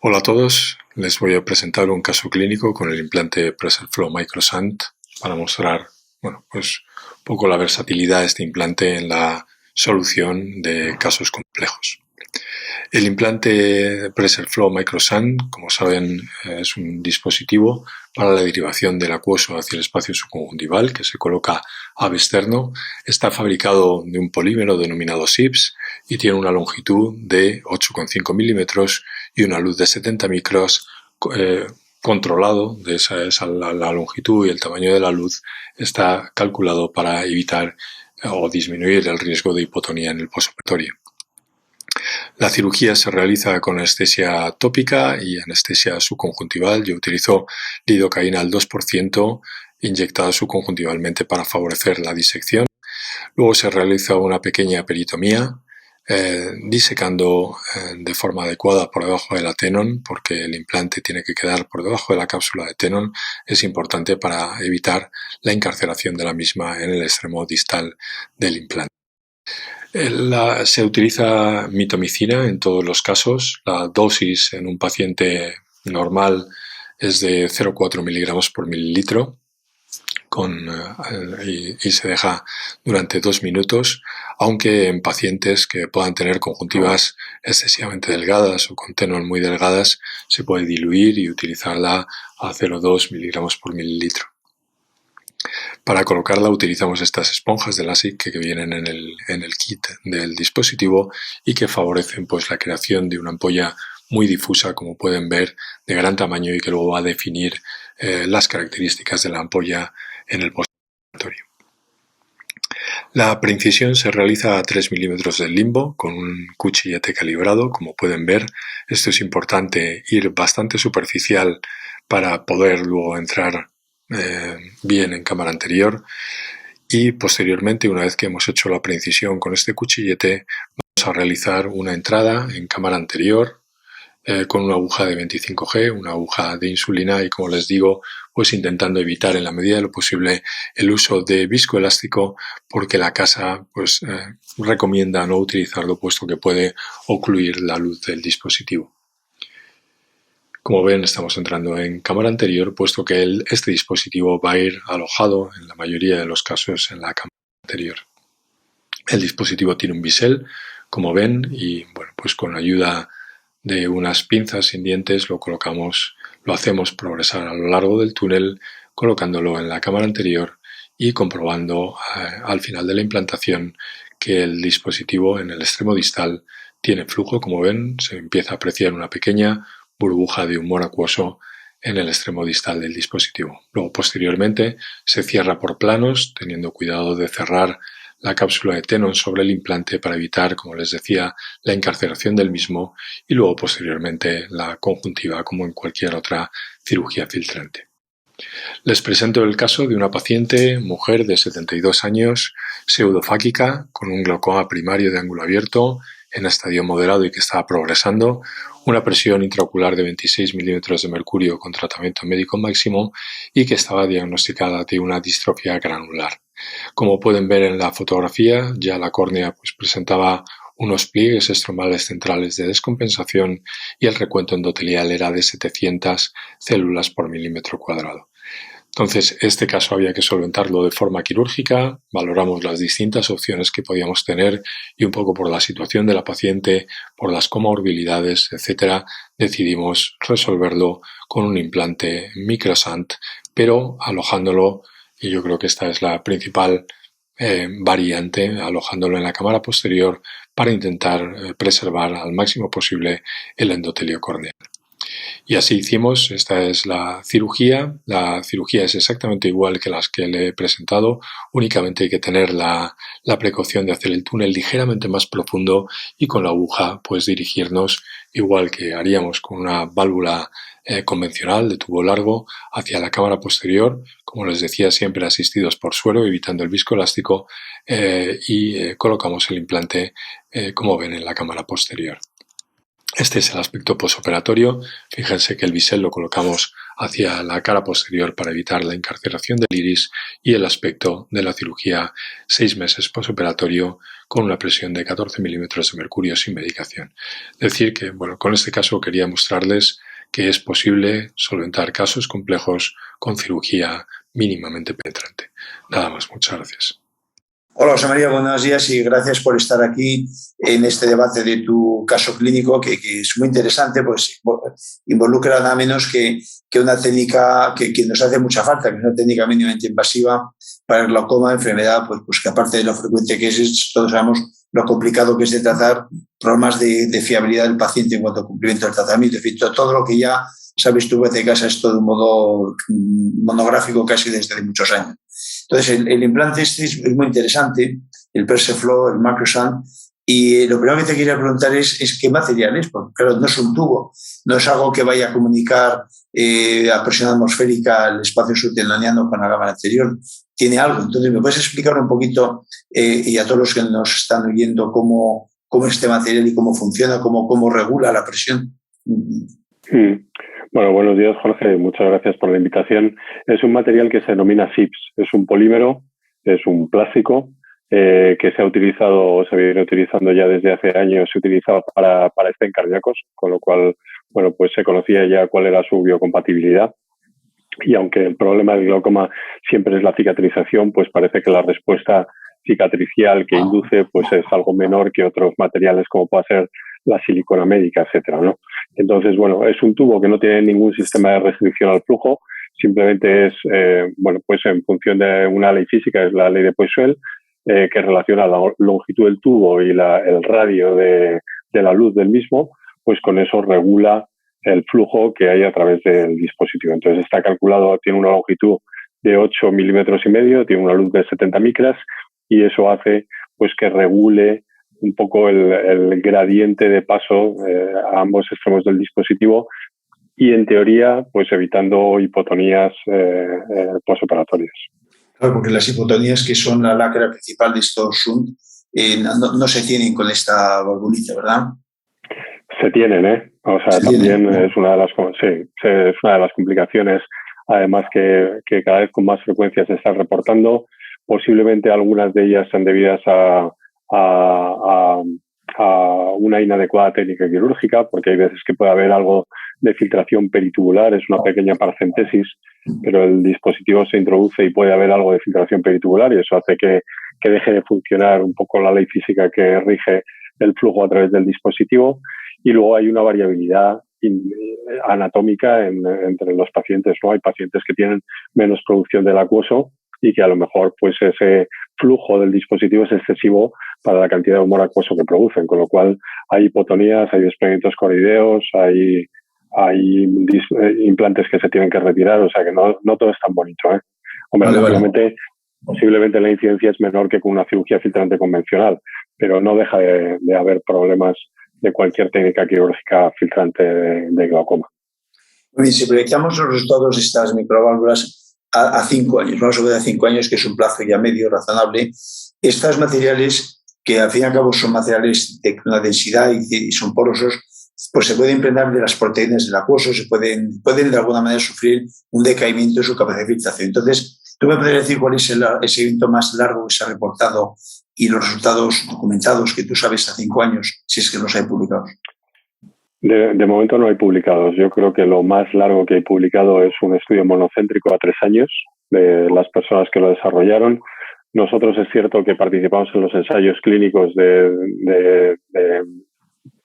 Hola a todos, les voy a presentar un caso clínico con el implante PreserFlow MicroShunt para mostrar, pues un poco la versatilidad de este implante en la solución de casos complejos. El implante PreserFlow MicroShunt, como saben, es un dispositivo para la derivación del acuoso hacia el espacio subconjuntival que se coloca ab externo. Está fabricado de un polímero denominado SIPS y tiene una longitud de 8,5 milímetros y una luz de 70 micros controlado de la longitud y el tamaño de la luz está calculado para evitar o disminuir el riesgo de hipotonía en el postoperatorio. La cirugía se realiza con anestesia tópica y anestesia subconjuntival. Yo utilizo lidocaína al 2% inyectada subconjuntivalmente para favorecer la disección. Luego se realiza una pequeña peritomía disecando de forma adecuada por debajo del tenon, porque el implante tiene que quedar por debajo de la cápsula de tenon. Es importante para evitar la encarceración de la misma en el extremo distal del implante. Se utiliza mitomicina en todos los casos. La dosis en un paciente normal es de 0,4 miligramos por mililitro y se deja durante 2 minutos, aunque en pacientes que puedan tener conjuntivas excesivamente delgadas o con tenon muy delgadas se puede diluir y utilizarla a 0,2 miligramos por mililitro. Para colocarla utilizamos estas esponjas de LASIK que vienen en el kit del dispositivo y que favorecen pues la creación de una ampolla muy difusa, como pueden ver, de gran tamaño y que luego va a definir las características de la ampolla en el postoperatorio. La preincisión se realiza a 3 milímetros del limbo con un cuchillete calibrado. Como pueden ver, esto es importante, ir bastante superficial para poder luego entrar bien en cámara anterior, y posteriormente, una vez que hemos hecho la preincisión con este cuchillete, vamos a realizar una entrada en cámara anterior con una aguja de 25G, una aguja de insulina, y como les digo, pues intentando evitar en la medida de lo posible el uso de viscoelástico, porque la casa pues recomienda no utilizarlo puesto que puede ocluir la luz del dispositivo. Como ven, estamos entrando en cámara anterior, puesto que este dispositivo va a ir alojado en la mayoría de los casos en la cámara anterior. El dispositivo tiene un bisel, como ven, y bueno, pues con ayuda de unas pinzas sin dientes lo hacemos progresar a lo largo del túnel, colocándolo en la cámara anterior y comprobando al final de la implantación que el dispositivo en el extremo distal tiene flujo. Como ven, se empieza a apreciar una pequeña burbuja de humor acuoso en el extremo distal del dispositivo. Luego, posteriormente, se cierra por planos, teniendo cuidado de cerrar la cápsula de tenon sobre el implante para evitar, como les decía, la encarceración del mismo, y luego posteriormente la conjuntiva, como en cualquier otra cirugía filtrante. Les presento el caso de una paciente, mujer de 72 años, pseudofáquica, con un glaucoma primario de ángulo abierto, en estadio moderado y que estaba progresando, una presión intraocular de 26 milímetros de mercurio con tratamiento médico máximo y que estaba diagnosticada de una distrofia granular. Como pueden ver en la fotografía, ya la córnea pues presentaba unos pliegues estromales centrales de descompensación y el recuento endotelial era de 700 células por milímetro cuadrado. Entonces, este caso había que solventarlo de forma quirúrgica. Valoramos las distintas opciones que podíamos tener y un poco por la situación de la paciente, por las comorbilidades, etc., decidimos resolverlo con un implante MicroShunt, pero alojándolo, y yo creo que esta es la principal variante, alojándolo en la cámara posterior para intentar preservar al máximo posible el endotelio corneal. Y así hicimos. Esta es la cirugía. La cirugía es exactamente igual que las que le he presentado, únicamente hay que tener la precaución de hacer el túnel ligeramente más profundo y con la aguja pues dirigirnos, igual que haríamos con una válvula convencional de tubo largo, hacia la cámara posterior, como les decía, siempre asistidos por suero, evitando el viscoelástico, y colocamos el implante como ven en la cámara posterior. Este es el aspecto postoperatorio. Fíjense que el bisel lo colocamos hacia la cara posterior para evitar la encarceración del iris y el aspecto de la cirugía 6 meses posoperatorio con una presión de 14 milímetros de mercurio sin medicación. Decir que, bueno, con este caso quería mostrarles que es posible solventar casos complejos con cirugía mínimamente penetrante. Nada más, muchas gracias. Hola, José María, buenos días y gracias por estar aquí en este debate de tu caso clínico, que es muy interesante, pues involucra nada menos que una técnica que nos hace mucha falta, que es una técnica mínimamente invasiva para el glaucoma, enfermedad, pues que aparte de lo frecuente que es, todos sabemos lo complicado que es de tratar, problemas de fiabilidad del paciente en cuanto al cumplimiento del tratamiento, en fin, todo lo que ya sabes tú desde casa es todo de un modo monográfico casi desde muchos años. Entonces, el implante este es muy interesante, el PerseFlow, el Macrosan, y lo primero que te quería preguntar es qué material es, porque claro, no es un tubo, no es algo que vaya a comunicar a presión atmosférica el espacio subtenoniano con la cámara anterior, tiene algo. Entonces, ¿me puedes explicar un poquito, y a todos los que nos están oyendo, cómo es este material y cómo funciona, cómo regula la presión? Bueno, buenos días, Jorge. Muchas gracias por la invitación. Es un material que se denomina SIPS. Es un polímero, es un plástico que se ha utilizado, se viene utilizando ya desde hace años, se utilizaba para estén cardíacos, con lo cual, bueno, pues se conocía ya cuál era su biocompatibilidad. Y aunque el problema del glaucoma siempre es la cicatrización, pues parece que la respuesta cicatricial que induce pues es algo menor que otros materiales como puede ser la silicona médica, etcétera, ¿no? Entonces, bueno, es un tubo que no tiene ningún sistema de restricción al flujo, simplemente es, bueno, pues en función de una ley física, es la ley de Poiseuille, que relaciona la longitud del tubo y el radio de la luz del mismo, pues con eso regula el flujo que hay a través del dispositivo. Entonces está calculado, tiene una longitud de 8 milímetros y medio, tiene una luz de 70 micras y eso hace pues que regule un poco el gradiente de paso a ambos extremos del dispositivo y en teoría pues evitando hipotonías posoperatorias. Claro, porque las hipotonías, que son la lacra principal de estos shunt, no se tienen con esta valvulita, ¿verdad? Se tienen, ¿eh? O sea, también es una de las, es una de las complicaciones, además que cada vez con más frecuencia se están reportando. Posiblemente algunas de ellas sean debidas a una inadecuada técnica quirúrgica, porque hay veces que puede haber algo de filtración peritubular, es una pequeña paracentesis, pero el dispositivo se introduce y puede haber algo de filtración peritubular y eso hace que deje de funcionar un poco la ley física que rige el flujo a través del dispositivo. Y luego hay una variabilidad anatómica entre los pacientes, ¿no? Hay pacientes que tienen menos producción del acuoso y que a lo mejor pues ese flujo del dispositivo es excesivo para la cantidad de humor acuoso que producen, con lo cual hay hipotonías, hay desprendimientos coroideos, hay implantes que se tienen que retirar, o sea que no todo es tan bonito, ¿eh? Hombre, posiblemente la incidencia es menor que con una cirugía filtrante convencional, pero no deja de haber problemas de cualquier técnica quirúrgica filtrante de glaucoma. Muy bien, si proyectamos los resultados de estas microválvulas a 5 años, vamos a ver a 5 años, que es un plazo ya medio razonable, estos materiales, que al fin y al cabo son materiales de una densidad y son porosos, pues se pueden impregnar de las proteínas del acuoso, pueden de alguna manera sufrir un decaimiento de su capacidad de filtración. Entonces, ¿tú me podrías decir cuál es el evento más largo que se ha reportado y los resultados documentados que tú sabes a 5 años, si es que los hay publicados? De momento no hay publicados. Yo creo que lo más largo que hay publicado es un estudio monocéntrico a 3 años de las personas que lo desarrollaron. Nosotros es cierto que participamos en los ensayos clínicos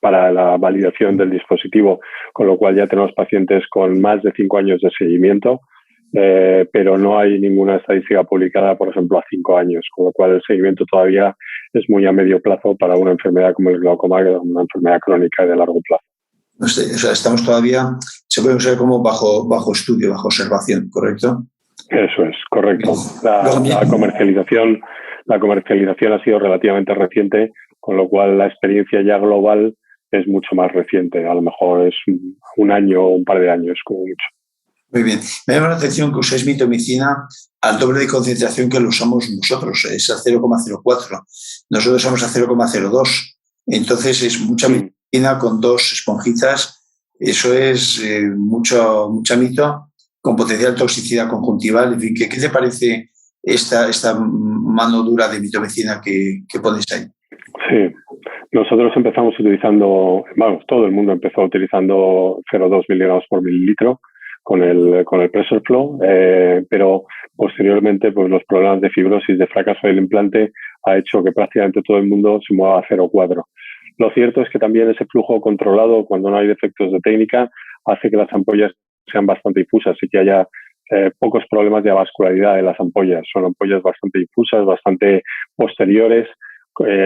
para la validación del dispositivo, con lo cual ya tenemos pacientes con más de 5 años de seguimiento, pero no hay ninguna estadística publicada, por ejemplo, a 5 años, con lo cual el seguimiento todavía es muy a medio plazo para una enfermedad como el glaucoma, que es una enfermedad crónica de largo plazo. O sea, estamos todavía, se puede usar como bajo estudio, bajo observación, ¿correcto? Eso es, correcto. La comercialización ha sido relativamente reciente, con lo cual la experiencia ya global es mucho más reciente. A lo mejor es un año o un par de años, como mucho. Muy bien. Me llama la atención que usáis mitomicina al doble de concentración que lo usamos nosotros, es a 0,04. Nosotros usamos a 0,02. Entonces es mucha mitomicina con 2 esponjitas. Eso es mucha mito. con potencial toxicidad conjuntival. En fin, ¿qué te parece esta mano dura de mitomecina que pones ahí? Sí, nosotros empezamos utilizando, todo el mundo empezó utilizando 0,2 miligramos por mililitro con el Pressure Flow, pero posteriormente pues los problemas de fibrosis, de fracaso del implante ha hecho que prácticamente todo el mundo se mueva a 0,4. Lo cierto es que también ese flujo controlado, cuando no hay defectos de técnica, hace que las ampollas sean bastante difusas y que haya pocos problemas de avascularidad de las ampollas. Son ampollas bastante difusas, bastante posteriores.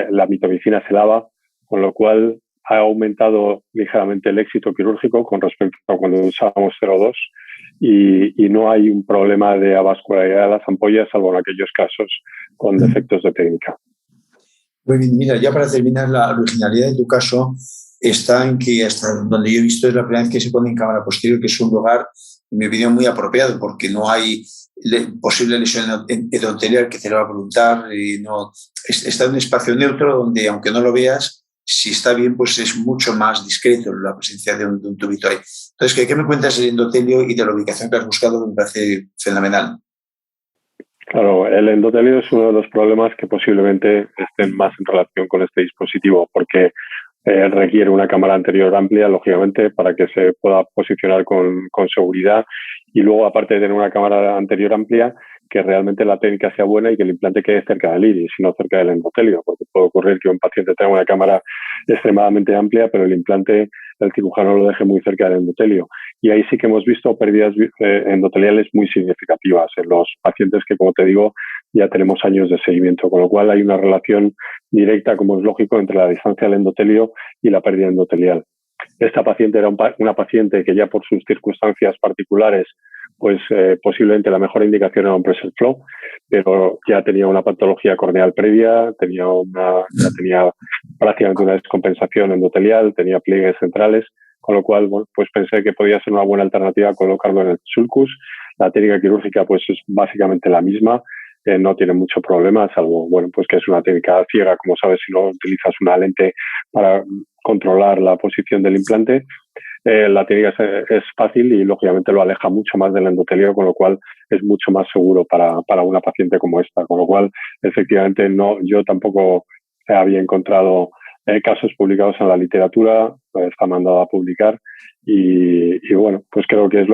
La mitomicina se lava, con lo cual ha aumentado ligeramente el éxito quirúrgico con respecto a cuando usábamos 0,2 y no hay un problema de avascularidad de las ampollas, salvo en aquellos casos con defectos de técnica. Muy bien, mira, ya para terminar, la originalidad de tu caso está en que, hasta donde yo he visto, es la primera vez que se pone en cámara posterior, que es un lugar, en mi opinión, muy apropiado, porque no hay posible lesión endotelial que te lo va a preguntar, está en un espacio neutro donde, aunque no lo veas, si está bien, pues es mucho más discreto la presencia de un tubito ahí. Entonces, ¿qué me cuentas del endotelio y de la ubicación que has buscado? Me parece fenomenal. Claro, el endotelio es uno de los problemas que posiblemente estén más en relación con este dispositivo, porque requiere una cámara anterior amplia, lógicamente, para que se pueda posicionar con seguridad. Y luego, aparte de tener una cámara anterior amplia, que realmente la técnica sea buena y que el implante quede cerca del iris y no cerca del endotelio, porque puede ocurrir que un paciente tenga una cámara extremadamente amplia, pero el implante, el cirujano lo deje muy cerca del endotelio. Y ahí sí que hemos visto pérdidas endoteliales muy significativas en los pacientes que, como te digo, ya tenemos años de seguimiento, con lo cual hay una relación directa, como es lógico, entre la distancia del endotelio y la pérdida endotelial. Esta paciente era una paciente que ya por sus circunstancias particulares, pues posiblemente la mejor indicación era un Pressure Flow, pero ya tenía una patología corneal previa, tenía prácticamente una descompensación endotelial, tenía pliegues centrales, con lo cual, bueno, pues pensé que podía ser una buena alternativa colocarlo en el sulcus. La técnica quirúrgica pues es básicamente la misma, no tiene mucho problema, salvo, bueno, pues que es una técnica ciega, como sabes, si no utilizas una lente para controlar la posición del implante. La técnica es fácil y lógicamente lo aleja mucho más del endotelio, con lo cual es mucho más seguro para una paciente como esta, con lo cual efectivamente yo tampoco había encontrado casos publicados en la literatura, está mandado a publicar y bueno, pues creo que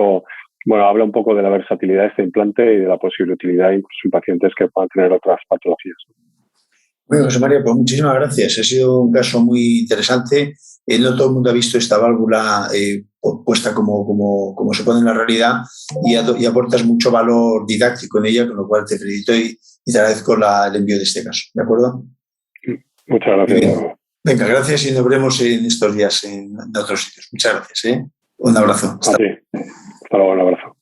habla un poco de la versatilidad de este implante y de la posible utilidad incluso en pacientes que puedan tener otras patologías. Bueno, José María, pues muchísimas gracias. Ha sido un caso muy interesante. No todo el mundo ha visto esta válvula puesta como se pone en la realidad y aportas mucho valor didáctico en ella, con lo cual te felicito y te agradezco el envío de este caso. ¿De acuerdo? Muchas gracias. Venga, gracias y nos veremos en estos días en otros sitios. Muchas gracias. Un abrazo. Hasta luego, un abrazo.